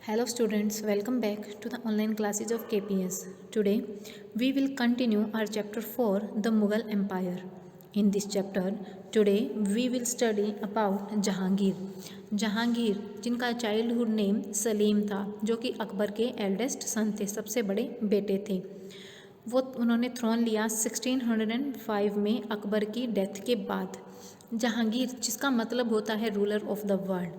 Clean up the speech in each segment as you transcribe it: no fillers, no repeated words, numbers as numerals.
Hello students, welcome back to the online classes of KPS. Today we will continue our chapter 4, the Mughal Empire. In this chapter, today we will study about Jahangir. Jahangir जिनका childhood name Salim था, जो कि अकबर के eldest son थे, सबसे बड़े बेटे थे। वो उन्होंने थ्रोन लिया 1605 में अकबर की डेथ के बाद। जहांगीर जिसका मतलब होता है ruler of the world.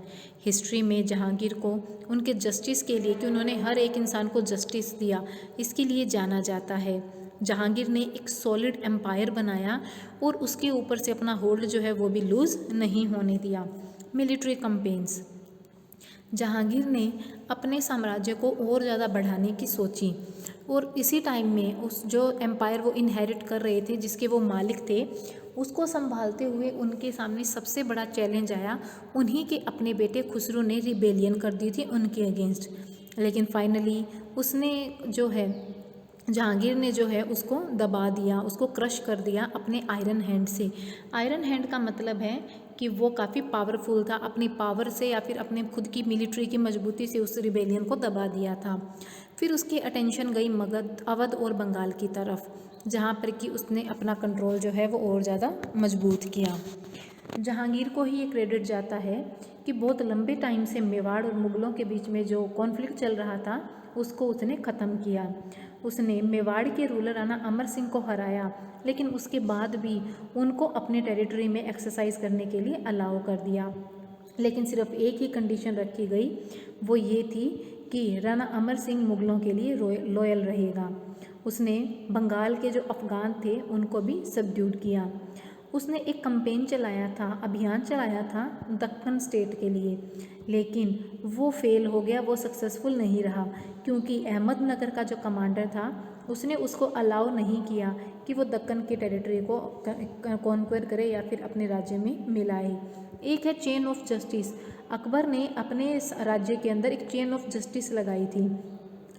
History में जहांगीर को उनके जस्टिस के लिए, कि उन्होंने हर एक इंसान को जस्टिस दिया, इसके लिए जाना जाता है। जहांगीर ने एक सॉलिड एम्पायर बनाया और उसके ऊपर से अपना होल्ड जो है वो भी लूज़ नहीं होने दिया। मिलिट्री कैंपेन्स, जहांगीर ने अपने साम्राज्य को और ज़्यादा बढ़ाने की सोची और इसी टाइम में उस जो एम्पायर वो इनहेरिट कर रहे थे, जिसके वो मालिक थे, उसको संभालते हुए उनके सामने सबसे बड़ा चैलेंज आया। उन्हीं के अपने बेटे खुसरो ने रिबेलियन कर दी थी उनके अगेंस्ट, लेकिन फाइनली उसने जो है जहांगीर ने जो है उसको दबा दिया, उसको क्रश कर दिया अपने आयरन हैंड से। आयरन हैंड का मतलब है कि वो काफ़ी पावरफुल था, अपनी पावर से या फिर अपने खुद की मिलिट्री की मजबूती से उस रिबेलियन को दबा दिया था। फिर उसकी अटेंशन गई मगध, अवध और बंगाल की तरफ, जहाँ पर कि उसने अपना कंट्रोल जो है वो और ज़्यादा मजबूत किया। जहांगीर को ही ये क्रेडिट जाता है कि बहुत लंबे टाइम से मेवाड़ और मुग़लों के बीच में जो कॉन्फ्लिक्ट चल रहा था उसको उसने ख़त्म किया। उसने मेवाड़ के रूलर राणा अमर सिंह को हराया, लेकिन उसके बाद भी उनको अपने टेरिटरी में एक्सरसाइज करने के लिए अलाउ कर दिया। लेकिन सिर्फ एक ही कंडीशन रखी गई, वो ये थी कि राणा अमर सिंह मुग़लों के लिए लॉयल रहेगा। उसने बंगाल के जो अफ़गान थे उनको भी सबड्यूड किया। उसने एक कैंपेन चलाया था, अभियान चलाया था दक्कन स्टेट के लिए, लेकिन वो फेल हो गया, वो सक्सेसफुल नहीं रहा, क्योंकि अहमदनगर का जो कमांडर था उसने उसको अलाउ नहीं किया कि वो दक्कन के टेरिटरी को कॉन्क्वेर करे या फिर अपने राज्य में मिलाए। एक है चेन ऑफ जस्टिस। अकबर ने अपने राज्य के अंदर एक चेन ऑफ जस्टिस लगाई थी।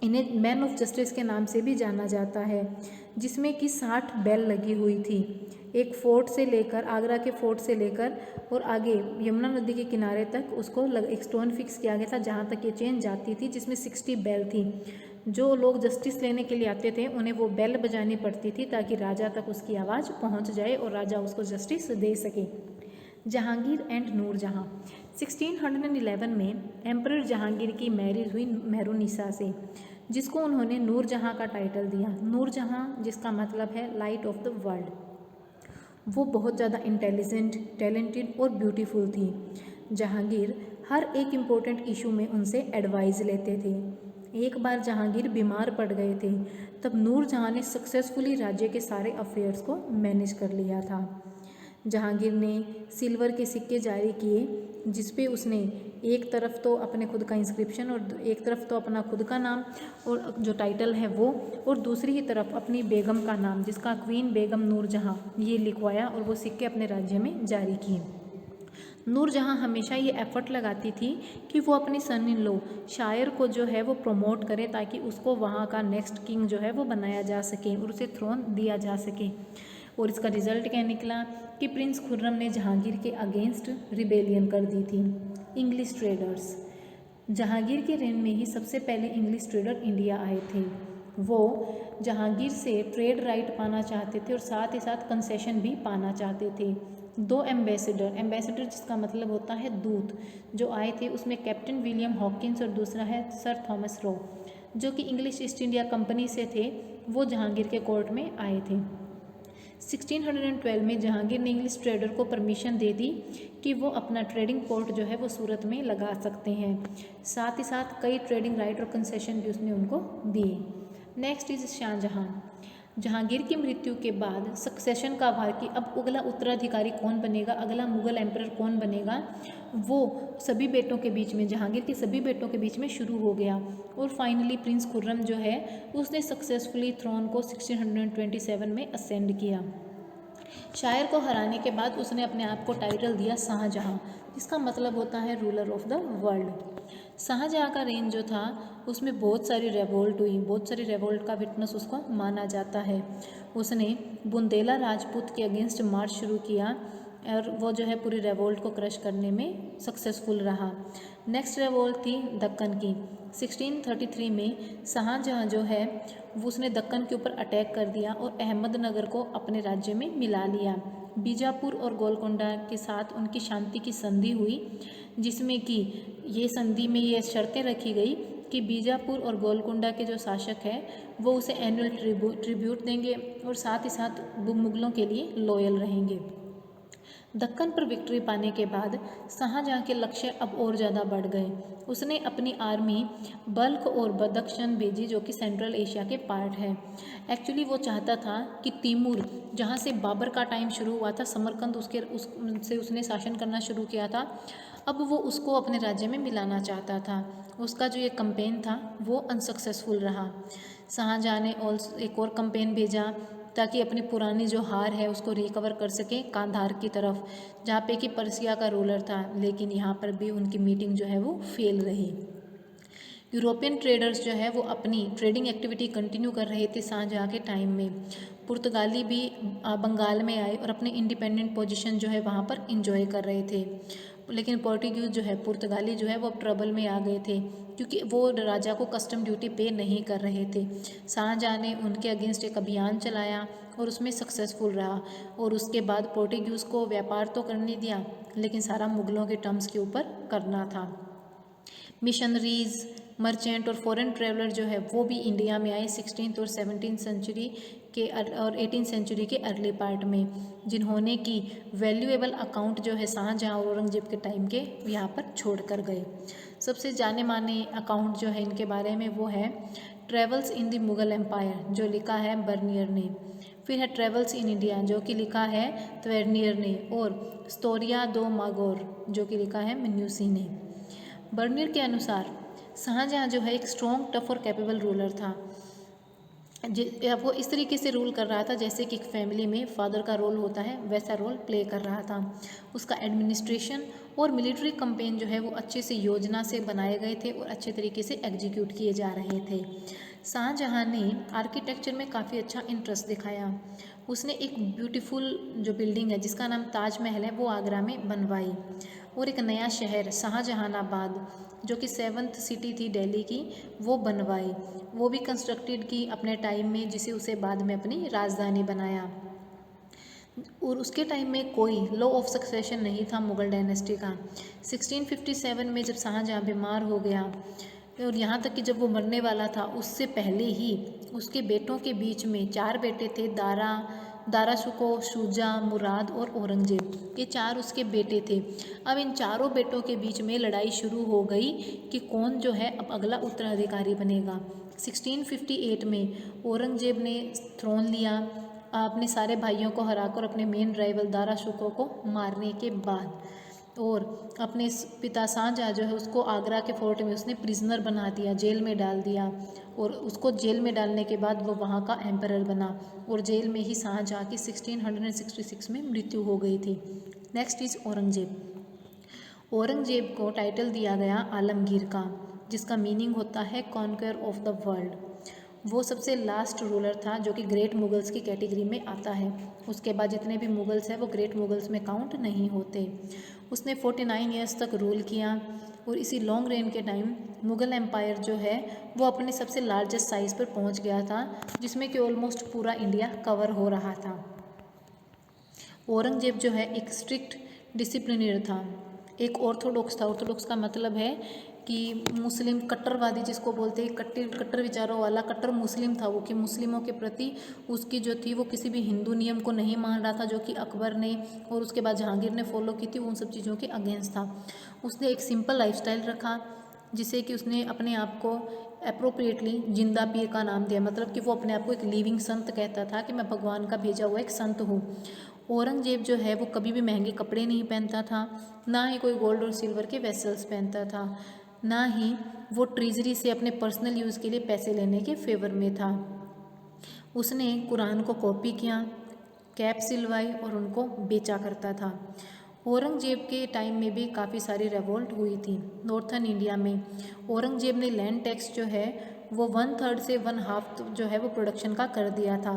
इन्हें मैन ऑफ जस्टिस के नाम से भी जाना जाता है, जिसमें कि 60 बेल लगी हुई थी। एक फोर्ट से लेकर, आगरा के फोर्ट से लेकर और आगे यमुना नदी के किनारे तक उसको एक स्टोन फिक्स किया गया था, जहाँ तक ये चेन जाती थी, जिसमें 60 बेल थी। जो लोग जस्टिस लेने के लिए आते थे उन्हें वो बेल बजानी पड़ती थी, ताकि राजा तक उसकी आवाज़ पहुँच जाए और राजा उसको जस्टिस दे सके। जहांगीर एंड नूरजहाँ। 1611 में एम्परर जहांगीर की मैरिज हुई मेहरुनिसा से, जिसको उन्होंने नूरजहाँ का टाइटल दिया। नूरजहाँ जिसका मतलब है लाइट ऑफ द वर्ल्ड। वो बहुत ज़्यादा इंटेलिजेंट, टैलेंटेड और ब्यूटीफुल थी। जहांगीर हर एक इम्पोर्टेंट इशू में उनसे एडवाइस लेते थे। एक बार जहांगीर बीमार पड़ गए थे, तब नूरजहाँ ने सक्सेसफुली राज्य के सारे अफेयर्स को मैनेज कर लिया था। जहांगीर ने सिल्वर के सिक्के जारी किए, जिस पे उसने एक तरफ तो अपने खुद का इंस्क्रिप्शन और एक तरफ तो अपना खुद का नाम और जो टाइटल है वो, और दूसरी ही तरफ अपनी बेगम का नाम, जिसका क्वीन बेगम नूरजहाँ, ये लिखवाया और वो सिक्के अपने राज्य में जारी किए। नूरजहाँ हमेशा ये एफर्ट लगाती थी कि वो अपनी सन इन लॉ शायर को जो है वो प्रमोट करे, ताकि उसको वहाँ का नेक्स्ट किंग जो है वो बनाया जा सके और उसे थ्रोन दिया जा सके। और इसका रिजल्ट क्या निकला कि प्रिंस खुर्रम ने जहांगीर के अगेंस्ट रिबेलियन कर दी थी। English traders. जहांगीर के रेन में ही सबसे पहले इंग्लिश ट्रेडर इंडिया आए थे। वो जहांगीर से ट्रेड राइट पाना चाहते थे और साथ ही साथ कंसेशन भी पाना चाहते थे। 2 एम्बेसडर जिसका मतलब होता है दूत, जो आए थे, उसमें कैप्टन विलियम हॉकिंस और दूसरा है सर थॉमस रो, जो कि इंग्लिश ईस्ट इंडिया कंपनी से थे। वो जहांगीर के कोर्ट में आए थे। 1612 में जहांगीर ने इंग्लिश ट्रेडर को परमिशन दे दी कि वो अपना ट्रेडिंग पोर्ट जो है वो सूरत में लगा सकते हैं। साथ ही साथ कई ट्रेडिंग राइट और कंसेशन भी उसने उनको दिए। Next is Shahjahan. जहांगीर की मृत्यु के बाद सक्सेशन का वार कि अब अगला उत्तराधिकारी कौन बनेगा, अगला मुगल एम्परर कौन बनेगा, वो सभी बेटों के बीच में, जहांगीर के सभी बेटों के बीच में शुरू हो गया। और फाइनली प्रिंस खुर्रम जो है उसने सक्सेसफुली थ्रोन को 1627 में असेंड किया। शायर को हराने के बाद उसने अपने आप को टाइटल दिया शाहजहाँ, जिसका मतलब होता है ruler of the world. Shahjahan का रेन जो था उसमें बहुत सारी रेवोल्ट हुई, बहुत सारी रेवोल्ट का विटनेस उसको माना जाता है। उसने बुंदेला राजपूत के अगेंस्ट मार्च शुरू किया और वो जो है पूरी रेवोल्ट को क्रश करने में सक्सेसफुल रहा। नेक्स्ट रेवोल्ट थी दक्कन की। 1633 में शाहजहाँ जो है वो उसने दक्कन के ऊपर अटैक कर दिया और अहमदनगर को अपने राज्य में मिला लिया। बीजापुर और गोलकोंडा के साथ उनकी शांति की संधि हुई, जिसमें कि ये संधि में ये शर्तें रखी गई कि बीजापुर और गोलकोंडा के जो शासक है वो उसे एनुअल ट्रिब्यूट देंगे और साथ ही साथ मुगलों के लिए लॉयल रहेंगे। दक्कन पर विक्ट्री पाने के बाद शाहजहाँ के लक्ष्य अब और ज़्यादा बढ़ गए। उसने अपनी आर्मी बल्ख और बदख्शान भेजी, जो कि सेंट्रल एशिया के पार्ट है। एक्चुअली वो चाहता था कि तैमूर, जहाँ से बाबर का टाइम शुरू हुआ था, समरकंद उससे उसने शासन करना शुरू किया था, अब वो उसको अपने राज्य में मिलाना चाहता था। उसका जो ये कैंपेन था वो अनसक्सेसफुल रहा। शाहजहाँ ने एक और कैंपेन भेजा ताकि अपनी पुरानी जो हार है उसको रिकवर कर सके कांधार की तरफ, जहाँ पे कि पर्सिया का रूलर था, लेकिन यहाँ पर भी उनकी मीटिंग जो है वो फेल रही। यूरोपियन ट्रेडर्स जो है वो अपनी ट्रेडिंग एक्टिविटी कंटिन्यू कर रहे थे शाहजहाँ के टाइम में। पुर्तगाली भी बंगाल में आए और अपने इंडिपेंडेंट पोजीशन जो है वहाँ पर इंजॉय कर रहे थे, लेकिन पोर्टुगीज जो है पुर्तगाली जो है वो ट्रबल में आ गए थे क्योंकि वो राजा को कस्टम ड्यूटी पे नहीं कर रहे थे। शाहजहाँ ने उनके अगेंस्ट एक अभियान चलाया और उसमें सक्सेसफुल रहा, और उसके बाद पोर्टुगीज को व्यापार तो करने दिया, लेकिन सारा मुगलों के टर्म्स के ऊपर करना था। मिशनरीज, मर्चेंट और फॉरेन ट्रेवलर जो है वो भी इंडिया में आए 16th और 17th सेंचुरी के और 18th सेंचुरी के अर्ली पार्ट में, जिन्होंने की वैल्यूएबल अकाउंट जो है शाहजहाँ और औरंगजेब के टाइम के यहाँ पर छोड़ कर गए। सबसे जाने माने अकाउंट जो है इनके बारे में वो है travels in the Mughal empire, जो लिखा है बर्नियर ने। फिर है ट्रेवल्स इन इंडिया, जो कि लिखा है त्वेर्नियर ने, और स्टोरिया दो मागोर, जो कि लिखा है मिन्यूसी ने। बर्नियर के अनुसार शाहजहाँ जो है एक स्ट्रॉन्ग, टफ और कैपेबल रूलर था। वो इस तरीके से रूल कर रहा था जैसे कि एक फैमिली में फादर का रोल होता है, वैसा रोल प्ले कर रहा था। उसका एडमिनिस्ट्रेशन और मिलिट्री कैंपेन जो है वो अच्छे से योजना से बनाए गए थे और अच्छे तरीके से एग्जीक्यूट किए जा रहे थे। शाहजहाँ ने आर्किटेक्चर में काफ़ी अच्छा इंटरेस्ट दिखाया। उसने एक ब्यूटीफुल जो बिल्डिंग है जिसका नाम ताजमहल है वो आगरा में बनवाई, और एक नया शहर शाहजहानाबाद, जो कि 7th सिटी थी दिल्ली की, वो बनवाई। वो भी कंस्ट्रक्टेड की अपने टाइम में, जिसे उसे बाद में अपनी राजधानी बनाया। और उसके टाइम में कोई लॉ ऑफ सक्सेशन नहीं था मुगल डायनेस्टी का। 1657 में जब शाहजहाँ बीमार हो गया, और यहाँ तक कि जब वो मरने वाला था उससे पहले ही उसके बेटों के बीच में 4 बेटे थे, दारा शुको, शुजा, मुराद और औरंगजेब, ये 4 उसके बेटे थे। अब इन चारों बेटों के बीच में लड़ाई शुरू हो गई कि कौन जो है अब अगला उत्तराधिकारी बनेगा। 1658 में औरंगजेब ने थ्रोन लिया, अपने सारे भाइयों को हराकर अपने मेन राइवल दारा शुको को मारने के बाद, और अपने पिता शाहजहाँ जो है उसको आगरा के फोर्ट में उसने प्रिजनर बना दिया, जेल में डाल दिया, और उसको जेल में डालने के बाद वो वहाँ का एम्परर बना, और जेल में ही शाहजहाँ की 1666 में मृत्यु हो गई थी। Next is Aurangzeb. औरंगजेब को टाइटल दिया गया आलमगीर का, जिसका मीनिंग होता है कॉन्कर ऑफ द वर्ल्ड। वो सबसे लास्ट रूलर था जो कि ग्रेट मुगल्स की कैटेगरी में आता है। उसके बाद जितने भी मुगल्स हैं वो ग्रेट मुगल्स में काउंट नहीं होते। उसने 49 ईयर्स तक रूल किया, और इसी लॉन्ग रेन के टाइम मुगल एम्पायर जो है वो अपने सबसे लार्जेस्ट साइज़ पर पहुंच गया था, जिसमें कि ऑलमोस्ट पूरा इंडिया कवर हो रहा था। औरंगजेब जो है एक स्ट्रिक्ट डिसिप्लिनर था, एक ऑर्थोडॉक्स था। ऑर्थोडॉक्स का मतलब है कि मुस्लिम कट्टरवादी जिसको बोलते हैं, कट्टर विचारों वाला कट्टर मुस्लिम था वो, कि मुस्लिमों के प्रति उसकी जो थी वो किसी भी हिंदू नियम को नहीं मान रहा था, जो कि अकबर ने और उसके बाद जहांगीर ने फॉलो की थी, उन सब चीज़ों के अगेंस्ट था। उसने एक सिंपल लाइफस्टाइल रखा, जिसे कि उसने अपने आप को अप्रोप्रिएटली जिंदा पीर का नाम दिया, मतलब कि वो अपने आप को एक लिविंग संत कहता था कि मैं भगवान का भेजा हुआ एक संत हूँ। औरंगजेब जो है वो कभी भी महंगे कपड़े नहीं पहनता था, ना ही कोई गोल्ड और सिल्वर के वेसल्स पहनता था, ना ही वो ट्रेजरी से अपने पर्सनल यूज़ के लिए पैसे लेने के फेवर में था। उसने कुरान को कॉपी किया, कैप सिलवाई और उनको बेचा करता था। औरंगजेब के टाइम में भी काफ़ी सारी रेवोल्ट हुई थी नॉर्थन इंडिया में। औरंगजेब ने लैंड टैक्स जो है वो 1/3 से 1/2 जो है वो प्रोडक्शन का कर दिया था।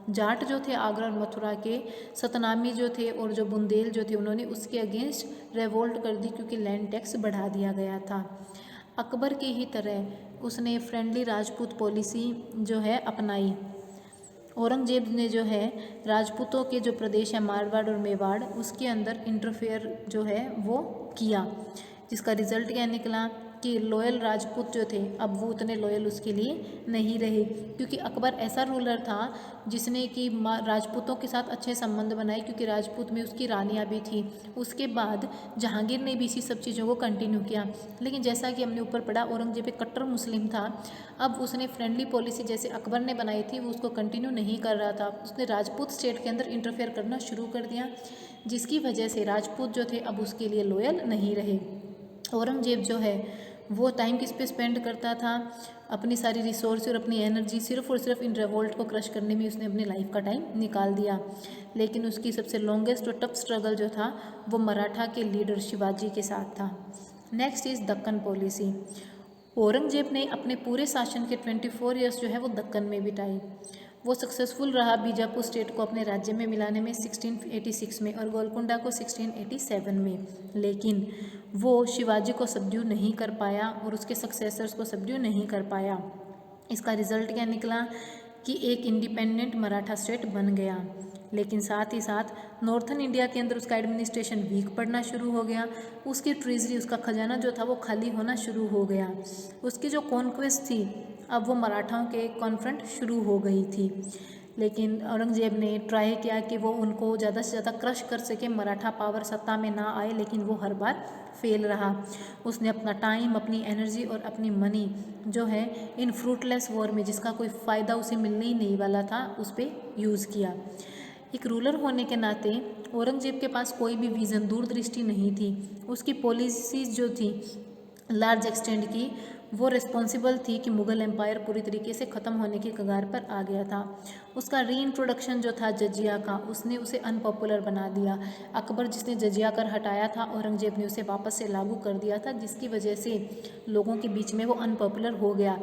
जाट जो थे आगरा और मथुरा के, सतनामी जो थे और जो बुंदेल जो थे उन्होंने उसके अगेंस्ट रेवोल्ट कर दी क्योंकि लैंड टैक्स बढ़ा दिया गया था। अकबर की ही तरह उसने फ्रेंडली राजपूत पॉलिसी जो है अपनाई। औरंगजेब ने जो है राजपूतों के जो प्रदेश है मारवाड़ और मेवाड़ उसके अंदर इंटरफेयर जो है वो किया, जिसका रिजल्ट क्या निकला कि लॉयल राजपूत जो थे अब वो उतने लॉयल उसके लिए नहीं रहे, क्योंकि अकबर ऐसा रूलर था जिसने कि राजपूतों के साथ अच्छे संबंध बनाए, क्योंकि राजपूत में उसकी रानियाँ भी थी। उसके बाद जहांगीर ने भी इसी सब चीज़ों को कंटिन्यू किया, लेकिन जैसा कि हमने ऊपर पढ़ा औरंगजेब एक कट्टर मुस्लिम था। अब उसने फ्रेंडली पॉलिसी जैसे अकबर ने बनाई थी वो उसको कंटिन्यू नहीं कर रहा था, उसने राजपूत स्टेट के अंदर इंटरफेयर करना शुरू कर दिया, जिसकी वजह से राजपूत जो थे अब उसके लिए लॉयल नहीं रहे। औरंगजेब जो है वो टाइम किस पे स्पेंड करता था, अपनी सारी रिसोर्स और अपनी एनर्जी सिर्फ और सिर्फ इन रिवोल्ट को क्रश करने में उसने अपनी लाइफ का टाइम निकाल दिया। लेकिन उसकी सबसे लॉन्गेस्ट और टफ स्ट्रगल जो था वो मराठा के लीडर शिवाजी के साथ था। Next is Deccan policy. Aurangzeb ने अपने पूरे शासन के 24 ईयर्स जो है वो दक्कन में बिताई। वो सक्सेसफुल रहा बीजापुर स्टेट को अपने राज्य में मिलाने में 1686 में और गोलकुंडा को 1687 में, लेकिन वो शिवाजी को सबड्यू नहीं कर पाया और उसके सक्सेसर्स को सबड्यू नहीं कर पाया। इसका रिजल्ट क्या निकला कि एक इंडिपेंडेंट मराठा स्टेट बन गया, लेकिन साथ ही साथ नॉर्थन इंडिया के अंदर उसका एडमिनिस्ट्रेशन वीक पड़ना शुरू हो गया, उसकी ट्रेजरी उसका खजाना जो था वो खाली होना शुरू हो गया, उसकी जो कॉन्क्वेस्ट थी अब वो मराठाओं के कॉन्फ्रंट शुरू हो गई थी। लेकिन औरंगजेब ने ट्राई किया कि वो उनको ज़्यादा से ज़्यादा क्रश कर सके, मराठा पावर सत्ता में ना आए, लेकिन वो हर बार फेल रहा। उसने अपना टाइम, अपनी एनर्जी और अपनी मनी जो है इन फ्रूटलेस वॉर में जिसका कोई फ़ायदा उसे मिलने ही नहीं वाला था उस पर यूज़ किया। एक रूलर होने के नाते औरंगजेब के पास कोई भी विज़न, दूरदृष्टि नहीं थी। उसकी पॉलिसीज़ जो थी लार्ज एक्सटेंड की वो रिस्पॉन्सिबल थी कि मुग़ल एम्पायर पूरी तरीके से ख़त्म होने की कगार पर आ गया था। उसका रीइंट्रोडक्शन जो था जजिया का, उसने उसे अनपॉपुलर बना दिया। अकबर जिसने जजिया कर हटाया था, औरंगजेब ने उसे वापस से लागू कर दिया था, जिसकी वजह से लोगों के बीच में वो अनपॉपुलर हो गया।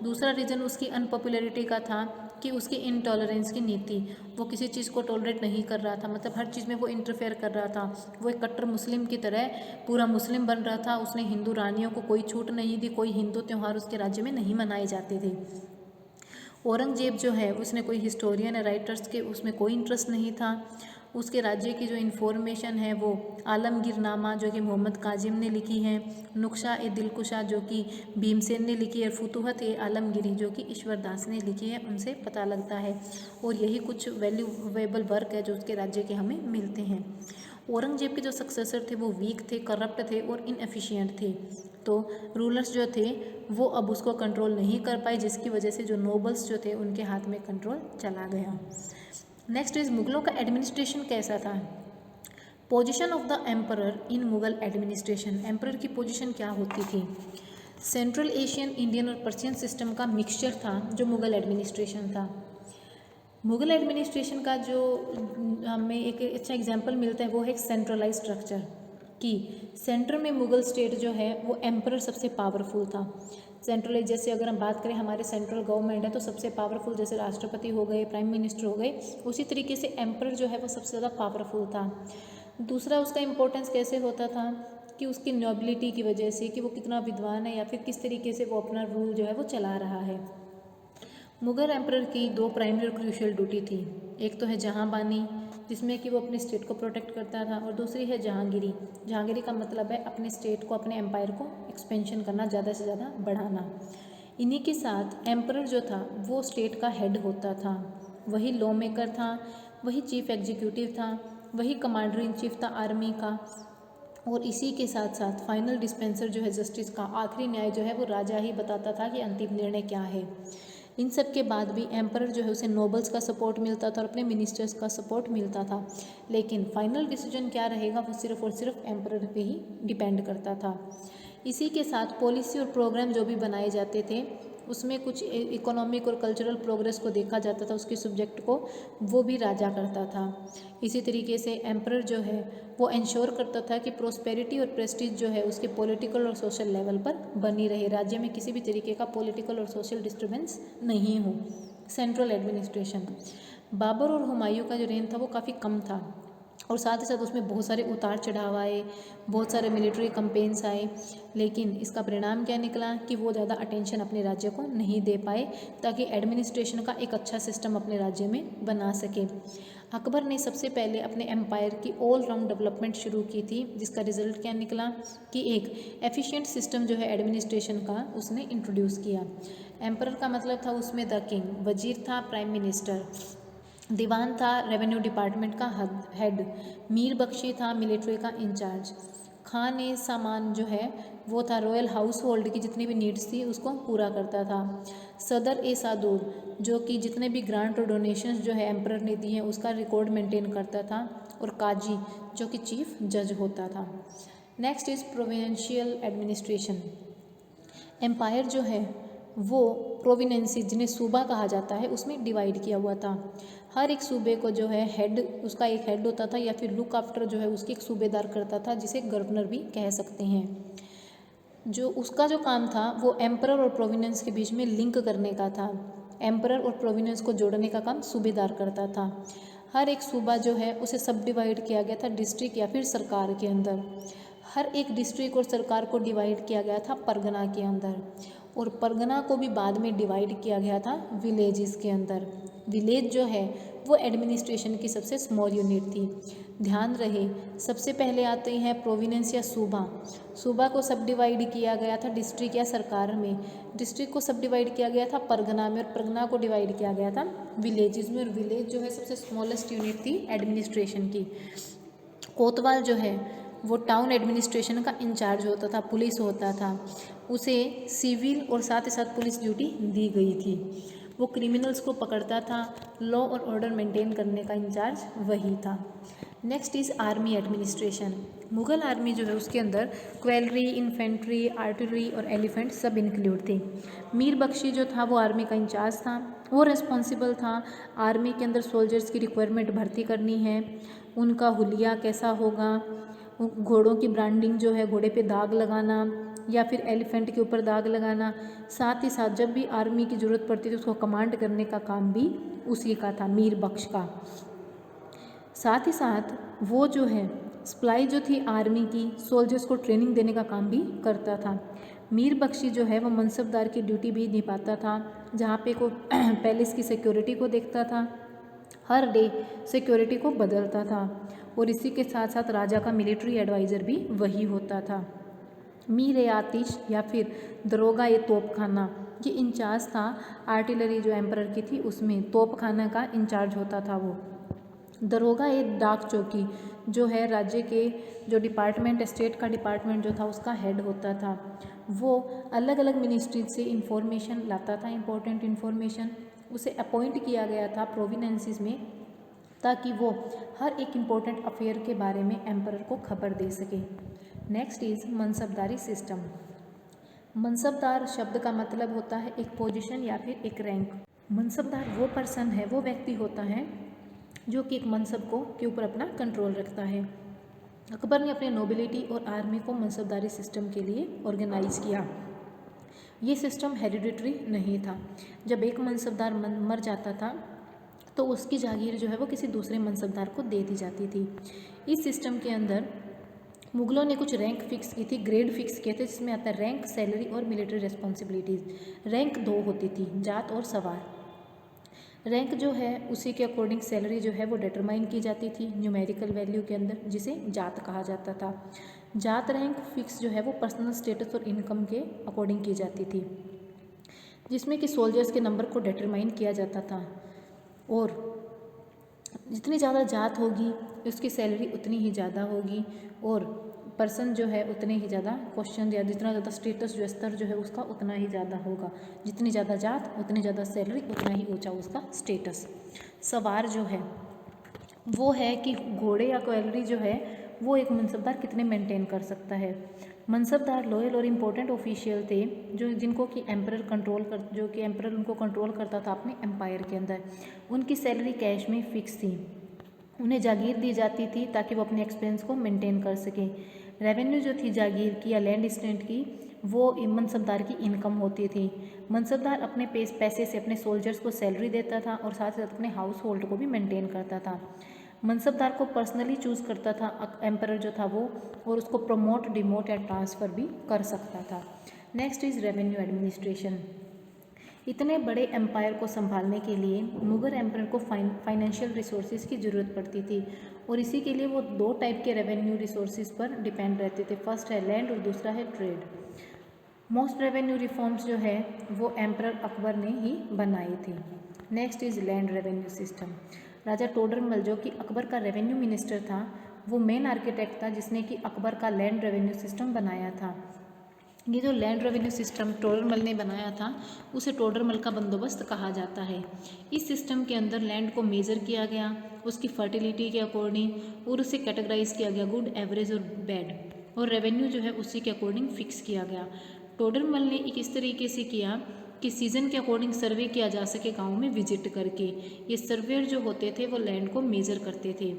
दूसरा रीज़न उसकी अनपॉपुलरिटी का था कि उसकी इनटॉलरेंस की नीति, वो किसी चीज़ को टॉलरेट नहीं कर रहा था, मतलब हर चीज़ में वो इंटरफेयर कर रहा था। वो एक कट्टर मुस्लिम की तरह पूरा मुस्लिम बन रहा था। उसने हिंदू रानियों को कोई छूट नहीं दी, कोई हिंदू त्यौहार उसके राज्य में नहीं मनाए जाते थे। औरंगजेब जो है उसने कोई हिस्टोरियन या राइटर्स के उसमें कोई इंटरेस्ट नहीं था। उसके राज्य की जो इन्फॉर्मेशन है वो आलमगीरनामा जो कि मोहम्मद काजिम ने लिखी है, नुक्शा ए दिलकुशा जो कि भीमसेन ने लिखी है, फुतूहत ए आलमगीरी जो कि ईश्वर दास ने लिखी है, उनसे पता लगता है। और यही कुछ वैल्यूएबल वर्क है जो उसके राज्य के हमें मिलते हैं। औरंगजेब के जो सक्सेसर थे वो वीक थे, करप्ट थे और इनएफिशिएंट थे, तो रूलर्स जो थे वो अब उसको कंट्रोल नहीं कर पाए, जिसकी वजह से जो नोबल्स जो थे उनके हाथ में कंट्रोल चला गया। नेक्स्ट इज मुगलों का एडमिनिस्ट्रेशन कैसा था। Position of the emperor in Mughal administration, emperor की पोजीशन क्या होती थी। सेंट्रल एशियन, इंडियन और पर्शियन सिस्टम का मिक्सचर था जो मुगल एडमिनिस्ट्रेशन था। मुगल एडमिनिस्ट्रेशन का जो हमें एक अच्छा एग्जांपल मिलता है वो है एक सेंट्रलाइज स्ट्रक्चर, कि सेंटर में मुगल स्टेट जो है वो एम्परर सबसे पावरफुल था। सेंट्रलाइज जैसे अगर हम बात करें हमारे सेंट्रल गवर्नमेंट है तो सबसे पावरफुल जैसे राष्ट्रपति हो गए, प्राइम मिनिस्टर हो गए, उसी तरीके से एम्परर जो है वो सबसे ज़्यादा पावरफुल था। दूसरा उसका इम्पोर्टेंस कैसे होता था कि उसकी नोबिलिटी की वजह से, कि वो कितना विद्वान है या फिर किस तरीके से वो अपना रूल जो है वो चला रहा है। मुगल एम्परर की दो प्राइमरी और क्रूशियल ड्यूटी थी, एक तो है जहाँबानी जिसमें कि वो अपने स्टेट को प्रोटेक्ट करता था, और दूसरी है जहांगीरी। जहांगीरी का मतलब है अपने स्टेट को, अपने एम्पायर को एक्सपेंशन करना, ज़्यादा से ज़्यादा बढ़ाना। इन्हीं के साथ एम्परर जो था वो स्टेट का हेड होता था, वही लॉ मेकर था, वही चीफ एग्जीक्यूटिव था, वही कमांडर इन चीफ था आर्मी का, और इसी के साथ साथ फाइनल डिस्पेंसर जो है जस्टिस का, आखिरी न्याय जो है वो राजा ही बताता था कि अंतिम निर्णय क्या है। इन सब के बाद भी एम्परर जो है उसे नोबल्स का सपोर्ट मिलता था और अपने मिनिस्टर्स का सपोर्ट मिलता था, लेकिन फाइनल डिसीजन क्या रहेगा वो सिर्फ और सिर्फ एम्परर पे ही डिपेंड करता था। इसी के साथ पॉलिसी और प्रोग्राम जो भी बनाए जाते थे उसमें कुछ इकोनॉमिक और कल्चरल प्रोग्रेस को देखा जाता था, उसके सब्जेक्ट को वो भी राजा करता था। इसी तरीके से एम्परर जो है वो इंश्योर करता था कि प्रोस्पेरिटी और प्रेस्टीज जो है उसके पॉलिटिकल और सोशल लेवल पर बनी रहे, राज्य में किसी भी तरीके का पॉलिटिकल और सोशल डिस्टर्बेंस नहीं हो। Central administration. बाबर और हुमायूं का जो रेन था वो काफ़ी कम था और साथ ही साथ उसमें बहुत सारे उतार चढ़ाव आए, बहुत सारे मिलिट्री कैंपेन्स आए, लेकिन इसका परिणाम क्या निकला कि वो ज़्यादा अटेंशन अपने राज्य को नहीं दे पाए ताकि एडमिनिस्ट्रेशन का एक अच्छा सिस्टम अपने राज्य में बना सके। अकबर ने सबसे पहले अपने एम्पायर की ऑल राउंड डेवलपमेंट शुरू की थी, जिसका रिजल्ट क्या निकला कि एक एफिशिएंट सिस्टम जो है एडमिनिस्ट्रेशन का उसने इंट्रोड्यूस किया। एम्परर का मतलब था उसमें द किंग, वजीर था प्राइम मिनिस्टर, दीवान था रेवेन्यू डिपार्टमेंट का हेड, मीर बख्शी था मिलिट्री का इंचार्ज, खान ए सामान जो है वो था रॉयल हाउस होल्ड की जितनी भी नीड्स थी उसको पूरा करता था, सदर ए सादूर जो कि जितने भी ग्रांट और डोनेशंस जो है एम्परर ने दिए हैं उसका रिकॉर्ड मेंटेन करता था, और काजी जो कि चीफ जज होता था। Next is provincial administration. Empire जो है वो प्रोविनेंसी जिन्हें सूबा कहा जाता है उसमें डिवाइड किया हुआ था। हर एक सूबे को जो है हेड, उसका एक हेड होता था या फिर लुक आफ्टर जो है उसकी एक सूबेदार करता था, जिसे गवर्नर भी कह सकते हैं। जो उसका जो काम था वो एम्परर और प्रोविनेंस के बीच में लिंक करने का था। एम्परर और प्रोविनेंस को जोड़ने का काम सूबेदार करता था। हर एक सूबा जो है उसे सब डिवाइड किया गया था डिस्ट्रिक्ट या फिर सरकार के अंदर। हर एक डिस्ट्रिक्ट और सरकार को डिवाइड किया गया था परगना के अंदर, और परगना को भी बाद में डिवाइड किया गया था विलेजेस के अंदर। विलेज जो है वो एडमिनिस्ट्रेशन की सबसे स्मॉल यूनिट थी। ध्यान रहे सबसे पहले आते हैं प्रोविनेंस या सूबा। सूबा को सब डिवाइड किया गया था डिस्ट्रिक्ट या सरकार में, डिस्ट्रिक्ट को सब डिवाइड किया गया था परगना में, और परगना को डिवाइड किया गया था विलेजेस में, और विलेज जो है सबसे स्मॉलेस्ट यूनिट थी एडमिनिस्ट्रेशन की। कोतवाल जो है वो टाउन एडमिनिस्ट्रेशन का इंचार्ज होता था, पुलिस होता था, उसे सिविल और साथ ही साथ पुलिस ड्यूटी दी गई थी। वो क्रिमिनल्स को पकड़ता था, लॉ और ऑर्डर मेंटेन करने का इंचार्ज वही था। Next is army administration. Mughal army जो है उसके अंदर क्वेलरी, इन्फेंट्री, आर्टिलरी और एलिफेंट सब इंक्लूड थे। मीर बख्शी जो था वो आर्मी का इंचार्ज था, वो रिस्पॉन्सिबल था आर्मी के अंदर सोल्जर्स की रिक्वायरमेंट भर्ती करनी है, उनका हुलिया कैसा होगा, घोड़ों की ब्रांडिंग जो है घोड़े पे दाग लगाना या फिर एलिफेंट के ऊपर दाग लगाना, साथ ही साथ जब भी आर्मी की ज़रूरत पड़ती थी उसको कमांड करने का काम भी उसी का था, मीर बख्श का। साथ ही साथ वो जो है सप्लाई जो थी आर्मी की, सोल्जर्स को ट्रेनिंग देने का काम भी करता था। मीर बख्शी जो है वो मनसबदार की ड्यूटी भी निभाता था, जहाँ पे को पैलेस की सिक्योरिटी को देखता था, हर डे सिक्योरिटी को बदलता था, और इसी के साथ साथ राजा का मिलिट्री एडवाइज़र भी वही होता था। मीर ए आतिश या फिर दरोगा ए तोपखाना, ये इंचार्ज था आर्टिलरी जो एम्परर की थी उसमें, तोपखाना का इंचार्ज होता था वो। दरोगा ए डाक चौकी जो है राज्य के जो डिपार्टमेंट, स्टेट का डिपार्टमेंट जो था उसका हेड होता था, वो अलग अलग मिनिस्ट्री से इंफॉर्मेशन लाता था, इंपॉर्टेंट इंफॉर्मेशन। उसे अपॉइंट किया गया था प्रोविनेंसिस में ताकि वो हर एक इम्पोर्टेंट अफेयर के बारे में एम्परर को खबर दे सके। नेक्स्ट इज़ मनसबदारी सिस्टम। मनसबदार शब्द का मतलब होता है एक पोजीशन या फिर एक रैंक। मनसबदार वो पर्सन है, वो व्यक्ति होता है जो कि एक मनसब को के ऊपर अपना कंट्रोल रखता है। अकबर ने अपने नोबिलिटी और आर्मी को मनसबदारी सिस्टम के लिए ऑर्गेनाइज किया। ये सिस्टम हेरिडिटरी नहीं था। जब एक मनसबदार मर जाता था तो उसकी जागीर जो है वो किसी दूसरे मनसबदार को दे दी जाती थी। इस सिस्टम के अंदर मुग़लों ने कुछ रैंक फिक्स की थी, ग्रेड फिक्स किए थे, जिसमें आता है रैंक, सैलरी और मिलिट्री रिस्पॉन्सिबिलिटीज़। रैंक दो होती थी, जात और सवार। रैंक जो है उसी के अकॉर्डिंग सैलरी जो है वो डिटरमाइन की जाती थी न्यूमेरिकल वैल्यू के अंदर, जिसे जात कहा जाता था। जात रैंक फिक्स जो है वो पर्सनल स्टेटस और इनकम के अकॉर्डिंग की जाती थी, जिसमें कि सोल्जर्स के नंबर को डिटरमाइन किया जाता था, और जितनी ज़्यादा जात होगी उसकी सैलरी उतनी ही ज़्यादा होगी, और पर्सन जो है उतने ही ज़्यादा क्वेश्चन या जितना ज़्यादा स्टेटस जो स्तर जो है उसका उतना ही ज़्यादा होगा। जितनी ज़्यादा जात उतनी ज़्यादा सैलरी, उतना ही ऊंचा उसका स्टेटस। सवार जो है वो है कि घोड़े या कैवलरी जो है वो एक मनसबदार कितने मेंटेन कर सकता है। मनसबदार लॉयल और इम्पोर्टेंट ऑफिशियल थे जो जिनको कि एम्परर उनको कंट्रोल करता था अपने एम्पायर के अंदर। उनकी सैलरी कैश में फिक्स थी, उन्हें जागीर दी जाती थी ताकि वो अपने एक्सपेंस को मेंटेन कर सकें। रेवेन्यू जो थी जागीर की या लैंड स्टैंड की वो मनसबदार की इनकम होती थी। मनसबदार अपने पैसे से अपने सोल्जर्स को सैलरी देता था और साथ साथ अपने हाउस होल्ड को भी मेंटेन करता था। मनसबदार को पर्सनली चूज़ करता था एम्परर जो था वो, और उसको प्रमोट, डिमोट या ट्रांसफ़र भी कर सकता था। Next is revenue administration. इतने बड़े एम्पायर को संभालने के लिए मुगल एम्परर को फाइनेंशियल रिसोर्सेज की ज़रूरत पड़ती थी, और इसी के लिए वो 2 टाइप के रेवेन्यू रिसोर्सेज पर डिपेंड रहते थे। फर्स्ट है लैंड और दूसरा है ट्रेड। मोस्ट रेवेन्यू रिफॉर्म्स जो है वो एम्परर अकबर ने ही बनाई थी। Next is land revenue system. राजा टोडरमल जो कि अकबर का रेवेन्यू मिनिस्टर था, वो मेन आर्किटेक्ट था जिसने कि अकबर का लैंड रेवेन्यू सिस्टम बनाया था। ये जो लैंड रेवेन्यू सिस्टम टोडरमल ने बनाया था उसे टोडरमल का बंदोबस्त कहा जाता है। इस सिस्टम के अंदर लैंड को मेज़र किया गया उसकी फर्टिलिटी के अकॉर्डिंग, और उसे कैटेगराइज किया गया गुड, एवरेज और बैड, और रेवेन्यू जो है उसी के अकॉर्डिंग फिक्स किया गया। टोडरमल ने एक इस तरीके से किया कि सीज़न के अकॉर्डिंग सर्वे किया जा सके गाँव में विजिट करके। ये सर्वेयर जो होते थे वो लैंड को मेज़र करते थे।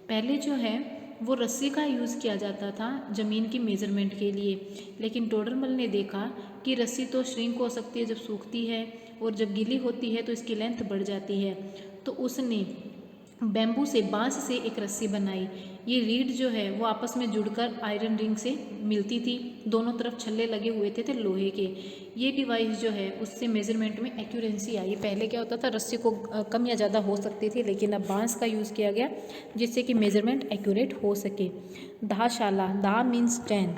पहले जो है वो रस्सी का यूज़ किया जाता था ज़मीन की मेज़रमेंट के लिए, लेकिन टोडरमल ने देखा कि रस्सी तो श्रिंक हो सकती है जब सूखती है, और जब गीली होती है तो इसकी लेंथ बढ़ जाती है। तो उसने बैम्बू से, बांस से एक रस्सी बनाई। ये रीड जो है वो आपस में जुड़कर आयरन रिंग से मिलती थी, दोनों तरफ छल्ले लगे हुए थे लोहे के। ये डिवाइस जो है उससे मेजरमेंट में एक्यूरेंसी आई। पहले क्या होता था, रस्सी को कम या ज़्यादा हो सकती थी, लेकिन अब बांस का यूज़ किया गया जिससे कि मेजरमेंट एक्यूरेट हो सके। दाशाला, दा मीन्स 10।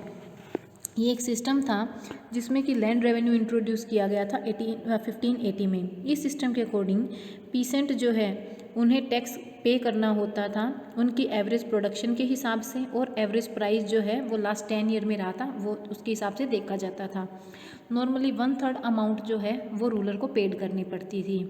ये एक सिस्टम था जिसमें कि लैंड रेवेन्यू इंट्रोड्यूस किया गया था 1580 में। इस सिस्टम के अकॉर्डिंग पीसेंट जो है उन्हें टैक्स पे करना होता था उनकी एवरेज प्रोडक्शन के हिसाब से, और एवरेज प्राइस जो है वो लास्ट 10 ईयर में रहा था वो उसके हिसाब से देखा जाता था। नॉर्मली 1/3 अमाउंट जो है वो रूलर को पेड करनी पड़ती थी।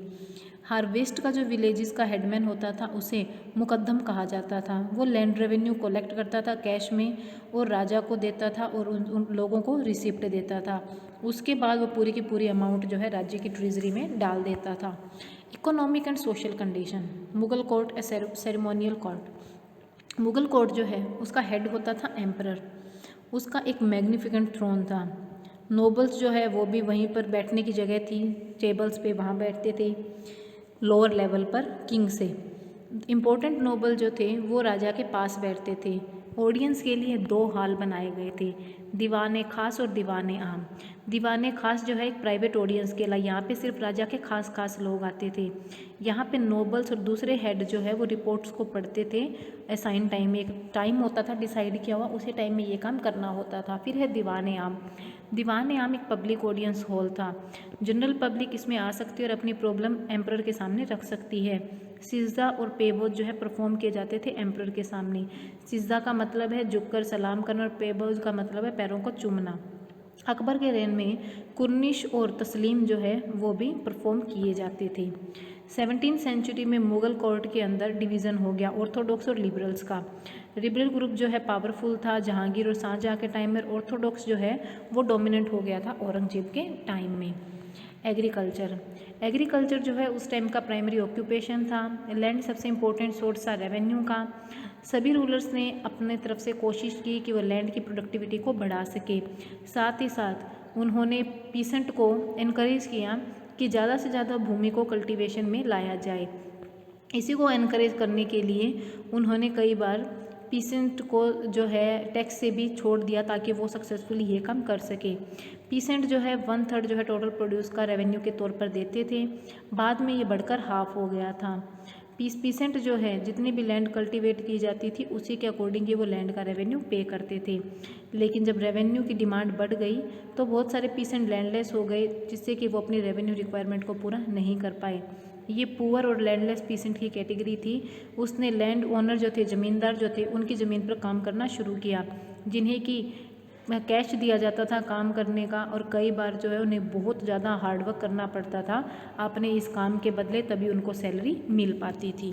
हार्वेस्ट का जो विलेजेस का हेडमैन होता था उसे मुकद्दम कहा जाता था। वो लैंड रेवेन्यू कलेक्ट करता था कैश में और राजा को देता था और उन लोगों को रिसिप्ट देता था। उसके बाद वो पूरी की पूरी अमाउंट जो है राज्य की ट्रेजरी में डाल देता था। Economic and social condition. Mughal court A ceremonial court. Mughal court जो है उसका हेड होता था एम्परर। उसका एक मैग्निफिकेंट थ्रोन था। नोबल्स जो है वो भी वहीं पर बैठने की जगह थी, टेबल्स पे वहाँ बैठते थे लोअर लेवल पर किंग से। इम्पोर्टेंट नोबल जो थे वो राजा के पास बैठते थे। ऑडियंस के लिए 2 हॉल बनाए गए थे, दीवाने खास और दीवाने आम। दीवाने खास जो है एक प्राइवेट ऑडियंस के लिए, यहाँ पे सिर्फ राजा के खास खास लोग आते थे। यहाँ पे नोबल्स और दूसरे हेड जो है वो रिपोर्ट्स को पढ़ते थे। असाइन टाइम, एक टाइम होता था डिसाइड किया हुआ, उसी टाइम में ये काम करना होता था। फिर है दीवाने आम। दीवाने आम एक पब्लिक ऑडियंस हॉल था। जनरल पब्लिक इसमें आ सकती है और अपनी प्रॉब्लम एम्परर के सामने रख सकती है। सिजदा और पेबोज जो है परफॉर्म किए जाते थे एम्परर के सामने। सिजदा का मतलब है झुककर सलाम करना और पेबोज का मतलब है पैरों को चूमना। अकबर के रेन में कुर्निश और तस्लीम जो है वो भी परफॉर्म किए जाते थे। 17वीं सेंचुरी में मुगल कोर्ट के अंदर डिवीज़न हो गया ऑर्थोडॉक्स और लिबरल्स का। लिबरल ग्रुप जो है पावरफुल था जहांगीर और शाहजहाँ के टाइम में, ऑर्थोडॉक्स जो है वो डोमिनेंट हो गया था औरंगजेब के टाइम में। एग्रीकल्चर जो है उस टाइम का प्राइमरी ऑक्यूपेशन था। लैंड सबसे इम्पोर्टेंट सोर्स था रेवेन्यू का। सभी रूलर्स ने अपने तरफ से कोशिश की कि वो लैंड की प्रोडक्टिविटी को बढ़ा सके। साथ ही साथ उन्होंने पीसेंट को इनकरेज किया कि ज़्यादा से ज़्यादा भूमि को कल्टीवेशन में लाया जाए। इसी को इनकरेज करने के लिए उन्होंने कई बार पीसेंट को जो है टैक्स से भी छोड़ दिया ताकि वो सक्सेसफुली ये काम कर सके। पीसेंट जो है 1/3 जो है टोटल प्रोड्यूस का रेवेन्यू के तौर पर देते थे। बाद में ये बढ़कर हाफ हो गया था। पीसेंट जो है जितनी भी लैंड कल्टीवेट की जाती थी उसी के अकॉर्डिंग ही वो लैंड का रेवेन्यू पे करते थे। लेकिन जब रेवेन्यू की डिमांड बढ़ गई तो बहुत सारे पीसेंट लैंडलेस हो गए, जिससे कि वो अपनी रेवेन्यू रिक्वायरमेंट को पूरा नहीं कर पाए। ये पुअर और लैंडलेस पीसेंट की कैटेगरी थी। उसने लैंड ओनर जो थे, ज़मींदार जो थे, उनकी ज़मीन पर काम करना शुरू किया, जिन्हें कि कैश दिया जाता था काम करने का, और कई बार जो है उन्हें बहुत ज़्यादा हार्डवर्क करना पड़ता था अपने इस काम के बदले, तभी उनको सैलरी मिल पाती थी।